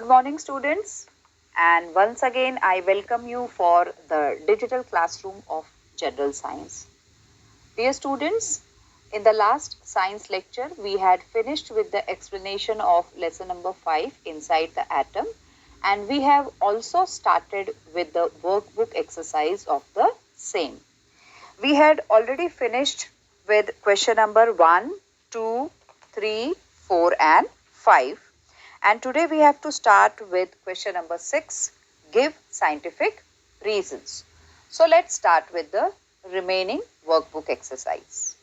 morning, students, and once again I welcome you for the digital classroom of General Science. Dear students, in the last science lecture we had finished with the explanation of lesson number 5 inside the atom, and we have also started with the workbook exercise of the same. We had already finished with question number 1, 2, 3, 4 and 5. And today we have to start with question number 6, give scientific reasons. So let's start with the remaining workbook exercise.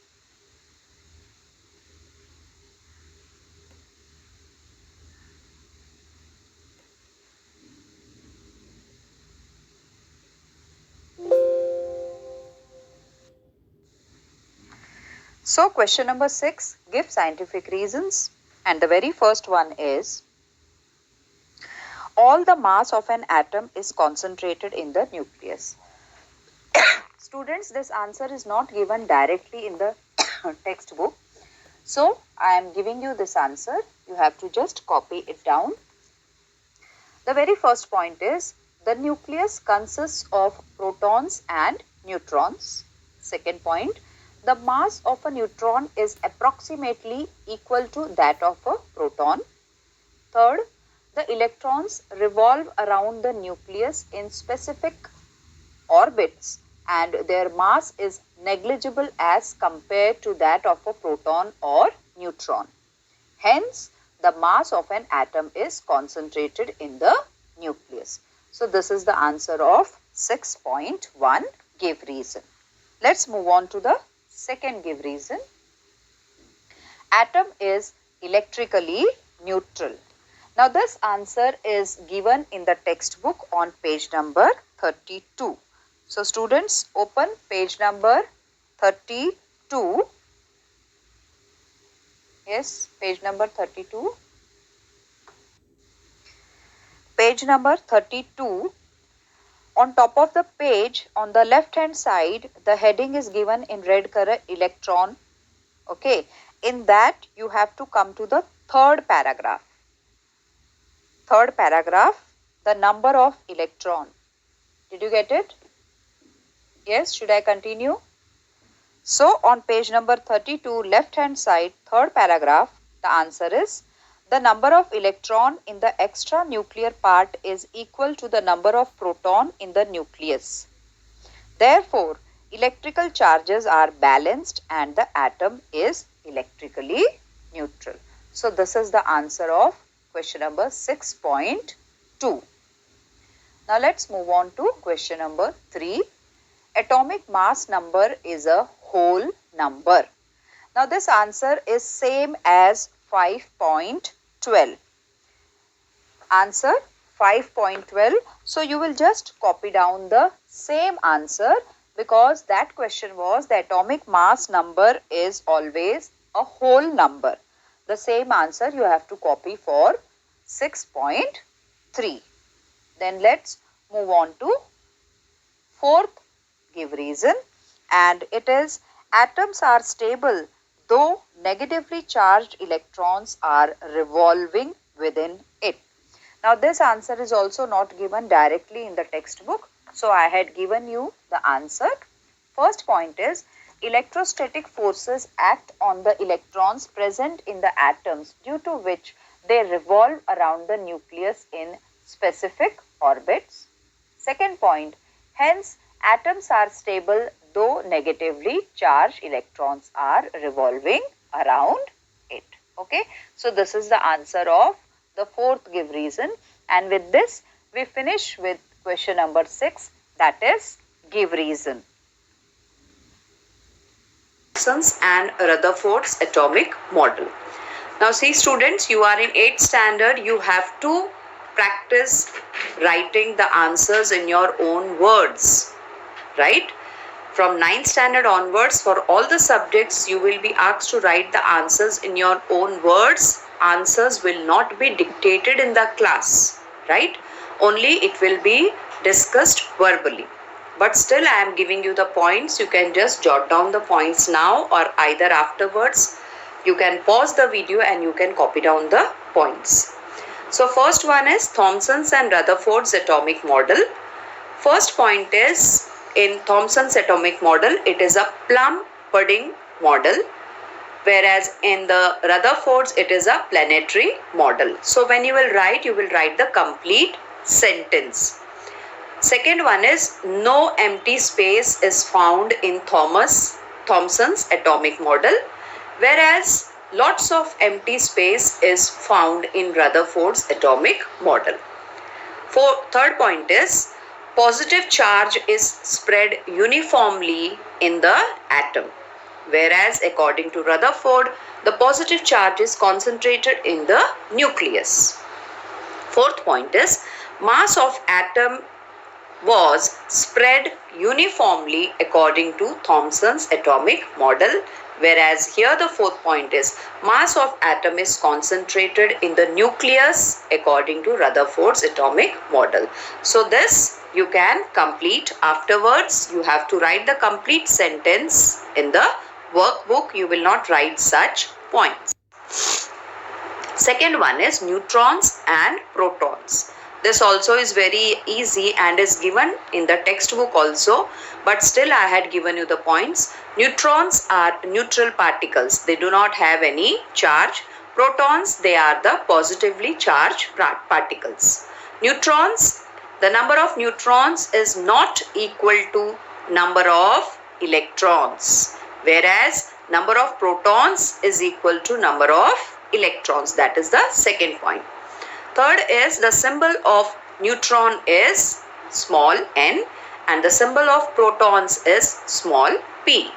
So question number 6, give scientific reasons. And the very first one is, all the mass of an atom is concentrated in the nucleus. Students, this answer is not given directly in the textbook. So, I am giving you this answer. You have to just copy it down. The very first point is, the nucleus consists of protons and neutrons. Second point, the mass of a neutron is approximately equal to that of a proton. Third, the electrons revolve around the nucleus in specific orbits and their mass is negligible as compared to that of a proton or neutron. Hence, the mass of an atom is concentrated in the nucleus. So, this is the answer of 6.1, give reason. Let's move on to the second give reason. Atom is electrically neutral. Now, this answer is given in the textbook on page number 32. So, students, open page number 32. Yes, page number 32. Page number 32. On top of the page, on the left hand side, the heading is given in red color, electron. Okay, in that you have to come to the third paragraph. Third paragraph, the number of electron. Did you get it? Yes, should I continue? So, on page number 32, left hand side, third paragraph, the answer is, the number of electron in the extra nuclear part is equal to the number of proton in the nucleus. Therefore, electrical charges are balanced and the atom is electrically neutral. So, this is the answer of question number 6.2. Now, let's move on to question number 3. Atomic mass number is a whole number. Now, this answer is same as 5.12. Answer 5.12. So, you will just copy down the same answer because that question was the atomic mass number is always a whole number. The same answer you have to copy for 6.3. Then let's move on to fourth give reason, and it is atoms are stable though negatively charged electrons are revolving within it. Now, this answer is also not given directly in the textbook. So, I had given you the answer. First point is, electrostatic forces act on the electrons present in the atoms due to which they revolve around the nucleus in specific orbits. Second point, hence atoms are stable though negatively charged electrons are revolving around it. Okay, so this is the answer of the fourth give reason, and with this we finish with question number 6, that is give reason. And Rutherford's atomic model. Now, see students, you are in 8th standard, you have to practice writing the answers in your own words, right? From 9th standard onwards, for all the subjects, you will be asked to write the answers in your own words. Answers will not be dictated in the class, right? Only it will be discussed verbally. But still, I am giving you the points. You can just jot down the points now or either afterwards. You can pause the video and you can copy down the points. So first one is Thomson's and Rutherford's atomic model. First point is, in Thomson's atomic model, it is a plum pudding model, whereas in the Rutherford's it is a planetary model. So when you will write the complete sentence. Second one is, no empty space is found in Thomson's atomic model, whereas lots of empty space is found in Rutherford's atomic model. Third point is, positive charge is spread uniformly in the atom, whereas according to Rutherford, the positive charge is concentrated in the nucleus. Fourth point is, mass of atom was spread uniformly according to Thomson's atomic model, whereas here the fourth point is, mass of atom is concentrated in the nucleus according to Rutherford's atomic model. So this you can complete afterwards. You have to write the complete sentence in the workbook. You will not write such points. Second one is neutrons and protons. This also is very easy and is given in the textbook also, but still I had given you the points. Neutrons are neutral particles. They do not have any charge. Protons, they are the positively charged particles. Neutrons, the number of neutrons is not equal to number of electrons, whereas number of protons is equal to number of electrons. That is the second point. Third is, the symbol of neutron is small n and the symbol of protons is small p.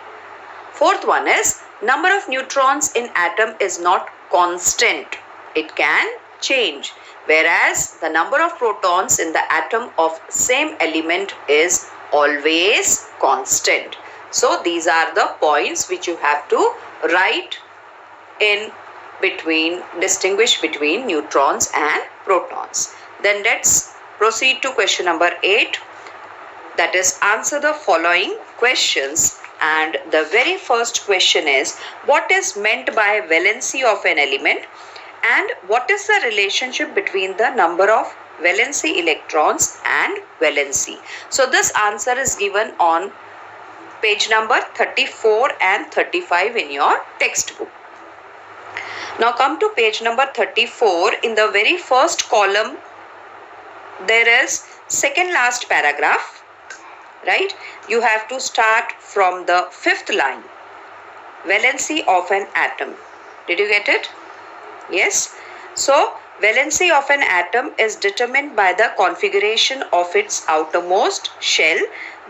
Fourth one is, number of neutrons in atom is not constant. It can change, whereas the number of protons in the atom of same element is always constant. So these are the points which you have to write in between, distinguish between neutrons and protons. Then let's proceed to question number 8, that is, answer the following questions. And the very first question is, what is meant by valency of an element and what is the relationship between the number of valency electrons and valency? So this answer is given on page number 34 and 35 in your textbook. Now come to page number 34. In the very first column, there is second last paragraph, right? You have to start from the fifth line. Valency of an atom. Did you get it? Yes. So valency of an atom is determined by the configuration of its outermost shell.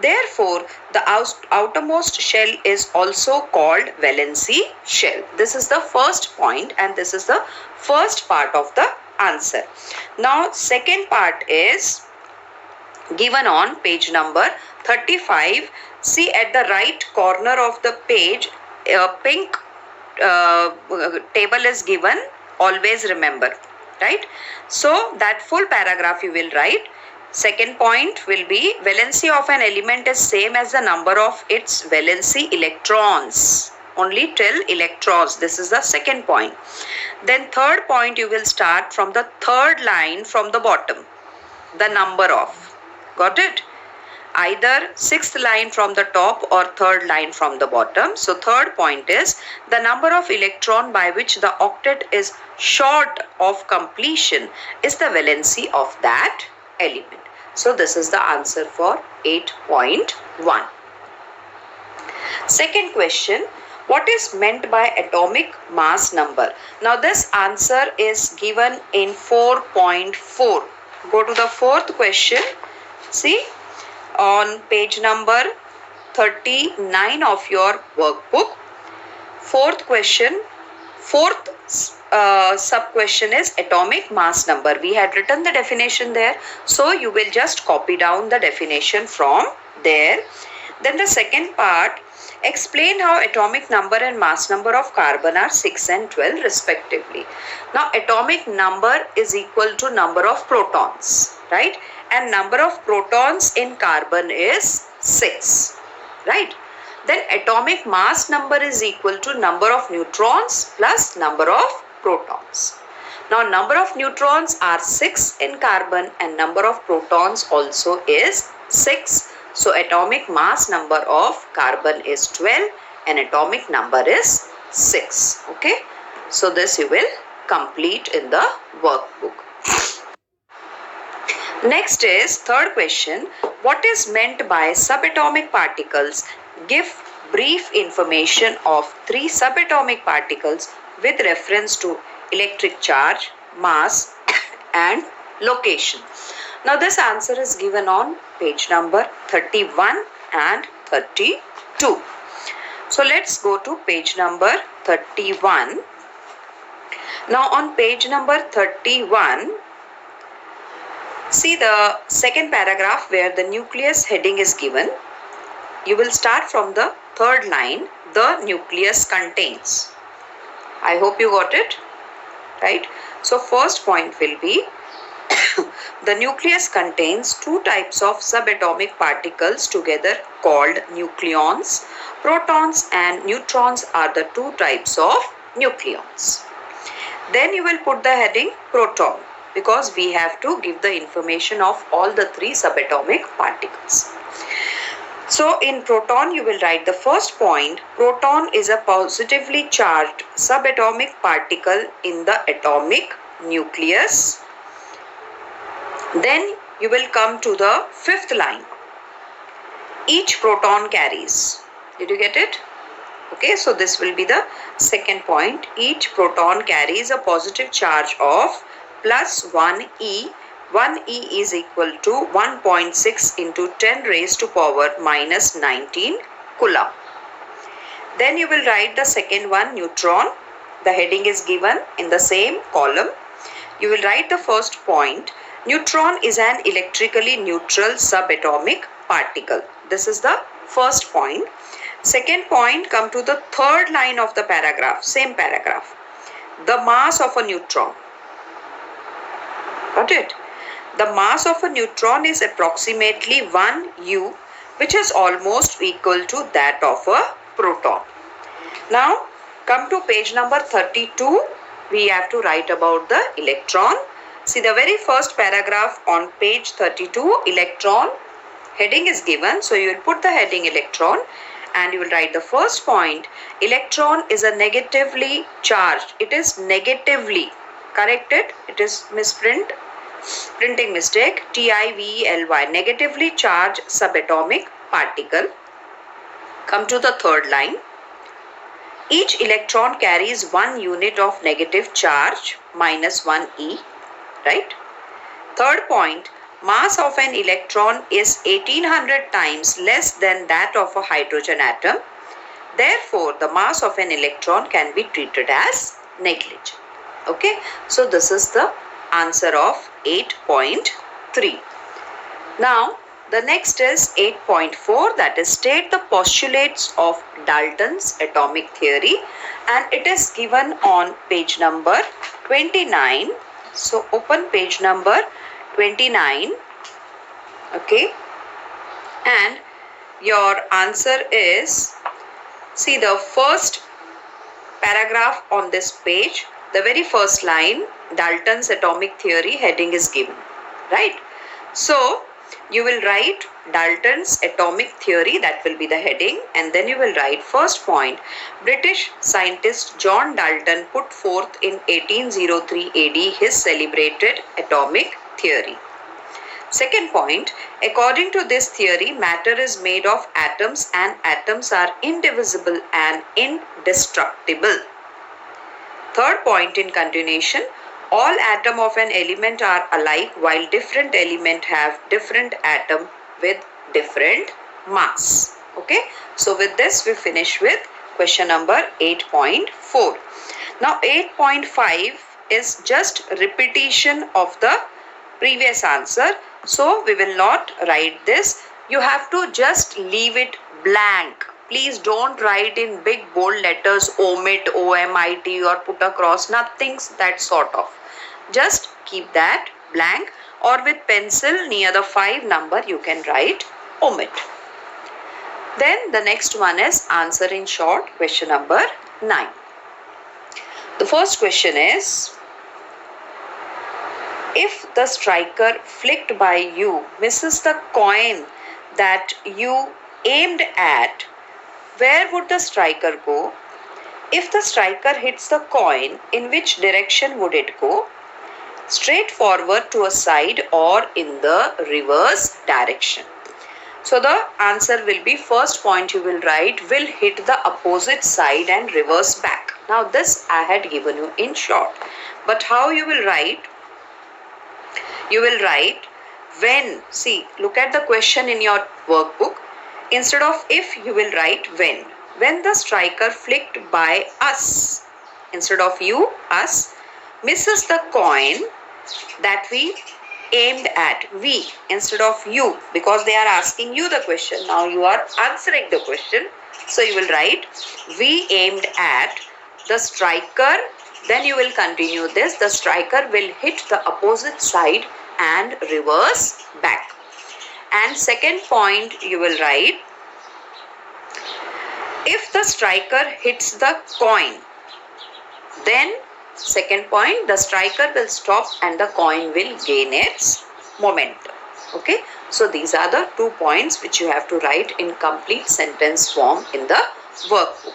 Therefore, the outermost shell is also called valency shell. This is the first point and this is the first part of the answer. Now, second part is given on page number 35. See, at the right corner of the page, a pink table is given. Always remember, right? So, that full paragraph you will write. Second point will be, valency of an element is same as the number of its valency electrons. Only till electrons. This is the second point. Then third point, you will start from the third line from the bottom. The number of. Got it? Either sixth line from the top or third line from the bottom. So third point is, the number of electron by which the octet is short of completion is the valency of that element. So this is the answer for 8.1. Second question, what is meant by atomic mass number? Now this answer is given in 4.4. Go to the fourth question. See, on page number 39 of your workbook. Fourth question, fourth sub-question is atomic mass number. We had written the definition there. So you will just copy down the definition from there. Then the second part, explain how atomic number and mass number of carbon are 6 and 12 respectively. Now atomic number is equal to number of protons, right? And number of protons in carbon is 6, right? Then atomic mass number is equal to number of neutrons plus number of protons. Now number of neutrons are 6 in carbon and number of protons also is 6. So atomic mass number of carbon is 12 and atomic number is 6. Okay. So this you will complete in the workbook. Next is third question. What is meant by subatomic particles? Give brief information of 3 subatomic particles with reference to electric charge, mass and location. Now this answer is given on page number 31 and 32. So let's go to page number 31. Now on page number 31, see the second paragraph where the nucleus heading is given. You will start from the third line, the nucleus contains. I hope you got it, right? So first point will be the nucleus contains 2 types of subatomic particles together called nucleons. Protons and neutrons are the 2 types of nucleons. Then you will put the heading proton, because we have to give the information of all the 3 subatomic particles. So in proton you will write the first point. Proton is a positively charged subatomic particle in the atomic nucleus. Then you will come to the fifth line. Each proton carries. Did you get it? Okay, so this will be the second point. Each proton carries a positive charge of plus 1e. 1e is equal to 1.6 into 10 raised to power minus 19 coulomb. Then you will write the second one, neutron. The heading is given in the same column. You will write the first point. Neutron is an electrically neutral subatomic particle. This is the first point. Second point, come to the third line of the paragraph, same paragraph. The mass of a neutron. Got it? The mass of a neutron is approximately 1 U, which is almost equal to that of a proton. Now, come to page number 32. We have to write about the electron. See the very first paragraph on page 32, electron. Heading is given. So, you will put the heading electron. And you will write the first point. Electron is a negatively charged. It is negatively. Correct it. It is misprint. Printing mistake. TIVELY. Negatively charged subatomic particle. Come to the third line. Each electron carries 1 unit of negative charge minus 1e. Right. Third point. Mass of an electron is 1800 times less than that of a hydrogen atom. Therefore, the mass of an electron can be treated as negligible. Okay. So, this is the answer of 8.3. Now, the next is 8.4, that is state the postulates of Dalton's atomic theory, and it is given on page number 29. So, open page number 29, okay, and your answer is, see the first paragraph on this page, the very first line, Dalton's atomic theory heading is given, right? So, you will write Dalton's atomic theory, that will be the heading, and then you will write first point, British scientist John Dalton put forth in 1803 AD his celebrated atomic theory. Second point, according to this theory, matter is made of atoms and atoms are indivisible and indestructible. Third point in continuation, all atoms of an element are alike while different elements have different atom with different mass. Okay, so with this we finish with question number 8.4. Now 8.5 is just repetition of the previous answer. So we will not write this. You have to just leave it blank. Please don't write in big bold letters omit, OMIT or put a cross. Nothing that sort of. Just keep that blank, or with pencil near the 5 number you can write omit. Then the next one is answer in short, question number 9. The first question is, If the striker flicked by you misses the coin that you aimed at, where would the striker go? If the striker hits the coin, in which direction would it go? Straight forward to a side or in the reverse direction. So the answer will be, first point you will write, will hit the opposite side and reverse back. Now this I had given you in short. But how you will write? You will write when. See, look at the question in your workbook. Instead of if, you will write when. When the striker flicked by us, instead of you, us, misses the coin that we aimed at, we instead of you, because they are asking you the question. Now you are answering the question. So you will write we aimed at the striker. Then you will continue this. The striker will hit the opposite side and reverse back. And second point you will write, if the striker hits the coin, then second point, the striker will stop and the coin will gain its momentum. Okay. So these are the 2 points which you have to write in complete sentence form in the workbook.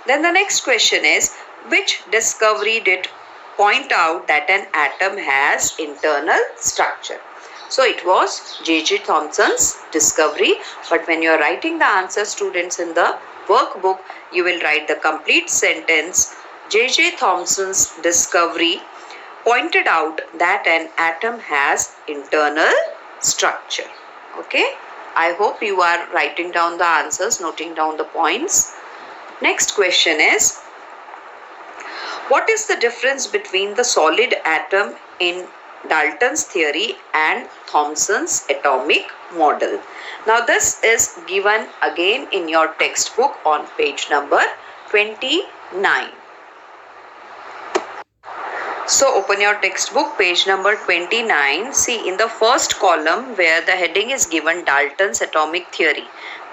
Then the next question is, which discovery did point out that an atom has internal structure? So it was J.J. Thomson's discovery. But when you are writing the answer, students, in the workbook, you will write the complete sentence. J.J. Thomson's discovery pointed out that an atom has internal structure. Okay. I hope you are writing down the answers, noting down the points. Next question is, what is the difference between the solid atom in Dalton's theory and Thomson's atomic model? Now this is given again in your textbook on page number 29. So open your textbook, page number 29. See, in the first column where the heading is given Dalton's atomic theory,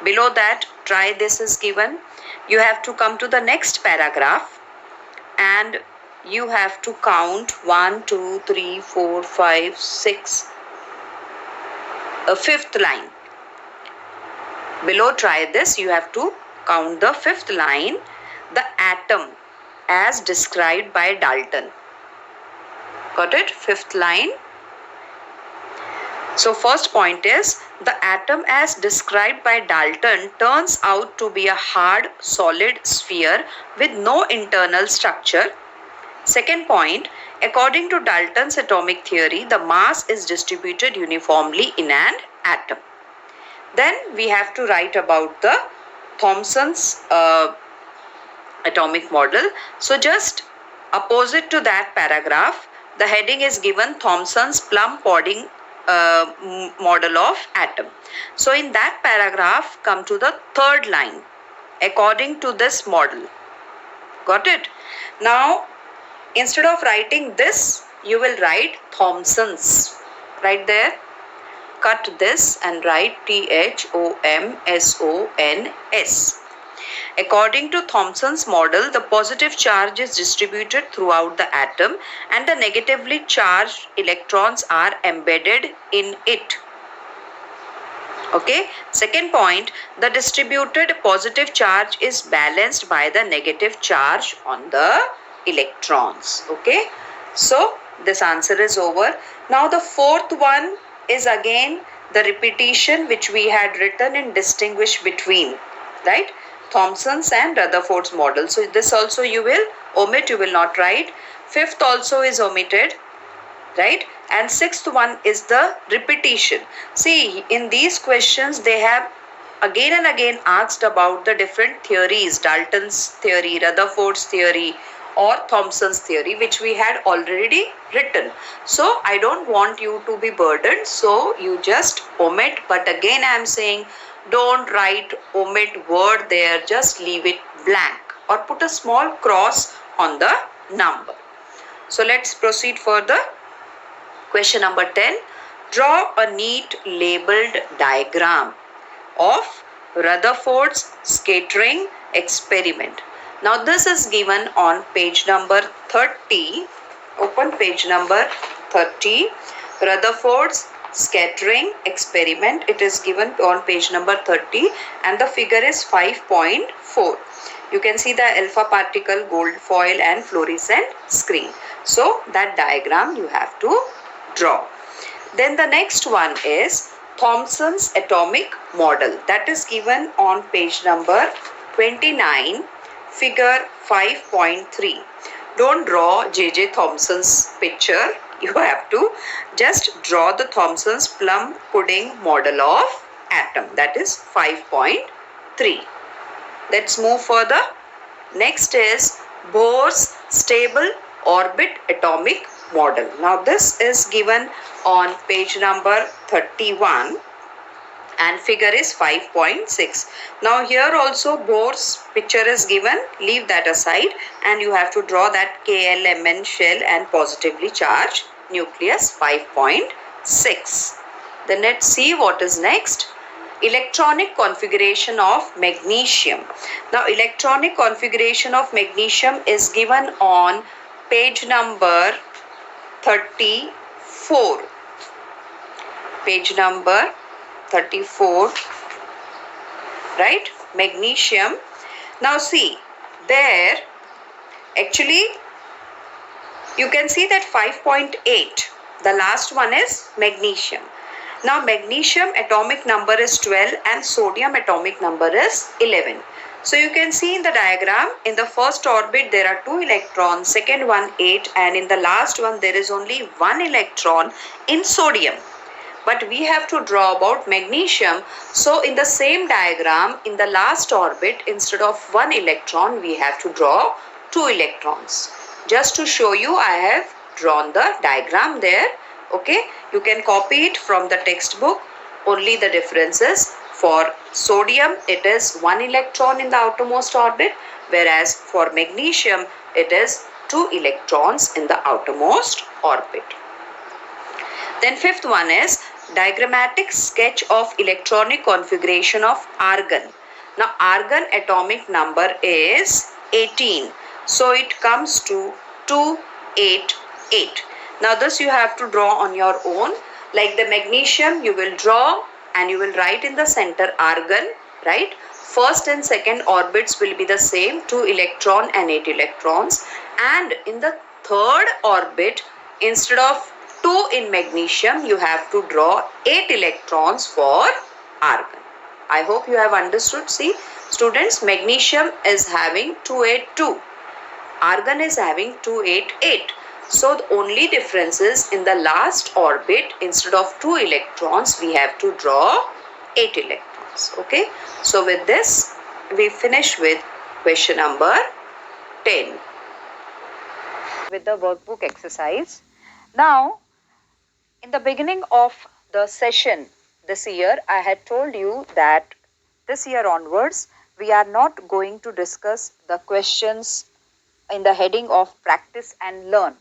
below that try this is given. You have to come to the next paragraph and you have to count 1, 2, 3, 4, 5, 6, a fifth line. Below try this, you have to count the fifth line, the atom as described by Dalton. Got it? Fifth line. So first point is, the atom as described by Dalton turns out to be a hard, solid sphere with no internal structure. Second point, according to Dalton's atomic theory, the mass is distributed uniformly in an atom. Then we have to write about the Thomson's atomic model. So just opposite to that paragraph, the heading is given Thomson's plum pudding model of atom. So in that paragraph, come to the third line, according to this model. Got it? Now, instead of writing this, you will write Thomson's. Right there. Cut this and write Thomsons. According to Thomson's model, the positive charge is distributed throughout the atom and the negatively charged electrons are embedded in it. Okay. Second point, the distributed positive charge is balanced by the negative charge on the electrons. Okay. So this answer is over. Now the fourth one is again the repetition which we had written in distinguish between, right? Thomson's and Rutherford's model. So this also you will omit, you will not write. Fifth also is omitted, right? And sixth one is the repetition. See, in these questions they have again and again asked about the different theories, Dalton's theory, Rutherford's theory, or Thomson's theory, which we had already written. So I don't want you to be burdened, so you just omit. But again I am saying, don't write omit word there, just leave it blank or put a small cross on the number. So let's proceed further. Question number 10. Draw a neat labeled diagram of Rutherford's scattering experiment. Now this is given on page number 30. Open page number 30. Rutherford's scattering experiment, it is given on page number 30 and the figure is 5.4. You can see the alpha particle, gold foil and fluorescent screen. So that diagram you have to draw. Then the next one is Thomson's atomic model, that is given on page number 29, figure 5.3. Don't draw J.J. Thomson's picture. You have to just draw the Thomson's plum pudding model of atom, that is 5.3. Let's move further. Next is Bohr's stable orbit atomic model. Now this is given on page number 31 and figure is 5.6. Now here also Bohr's picture is given. Leave that aside and you have to draw that KLMN shell and positively charged nucleus 5.6. Then let's see what is next. Electronic configuration of magnesium. Now electronic configuration of magnesium is given on page number 34. Page number 34, right? Magnesium. Now see, there actually you can see that 5.8, the last one is magnesium. Now magnesium atomic number is 12 and sodium atomic number is 11. So you can see in the diagram, in the first orbit there are 2 electrons, second one 8 and in the last one there is only 1 electron in sodium. But we have to draw about magnesium. So in the same diagram, in the last orbit, instead of 1 electron, we have to draw 2 electrons. Just to show you, I have drawn the diagram there. Okay, you can copy it from the textbook. Only the differences for sodium, it is 1 electron in the outermost orbit, whereas for magnesium, it is 2 electrons in the outermost orbit. Then fifth one is diagrammatic sketch of electronic configuration of argon. Now argon atomic number is 18. So it comes to 288. Now this you have to draw on your own. Like the magnesium, you will draw and you will write in the center argon, right? First and second orbits will be the same, 2 electron and 8 electrons. And in the third orbit, instead of 2 in magnesium, you have to draw 8 electrons for argon. I hope you have understood. See, students, magnesium is having 282. Argon is having 288. So the only difference is in the last orbit, instead of 2 electrons, we have to draw 8 electrons. Okay. So with this, we finish with question number 10. With the workbook exercise. Now, in the beginning of the session this year, I had told you that this year onwards, we are not going to discuss the questions in the heading of practice and learn.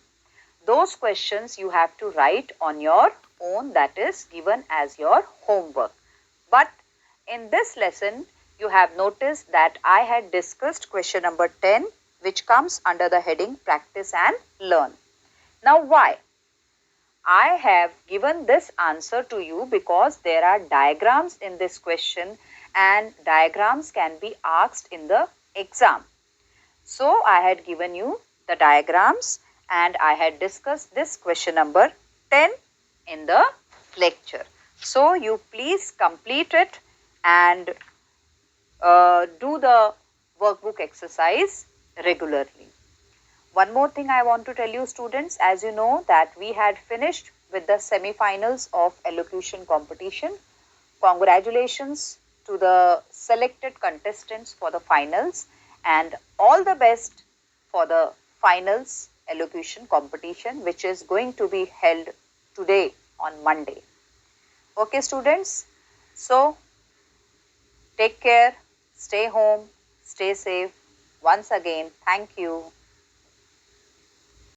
Those questions you have to write on your own, that is given as your homework. But in this lesson, you have noticed that I had discussed question number 10, which comes under the heading practice and learn. Now why? I have given this answer to you because there are diagrams in this question and diagrams can be asked in the exam. So I had given you the diagrams and I had discussed this question number 10 in the lecture. So you please complete it and do the workbook exercise regularly. One more thing I want to tell you, students, as you know that we had finished with the semi-finals of elocution competition. Congratulations to the selected contestants for the finals and all the best for the finals elocution competition, which is going to be held today on Monday. Okay, students. So, take care, stay home, stay safe. Once again, thank you.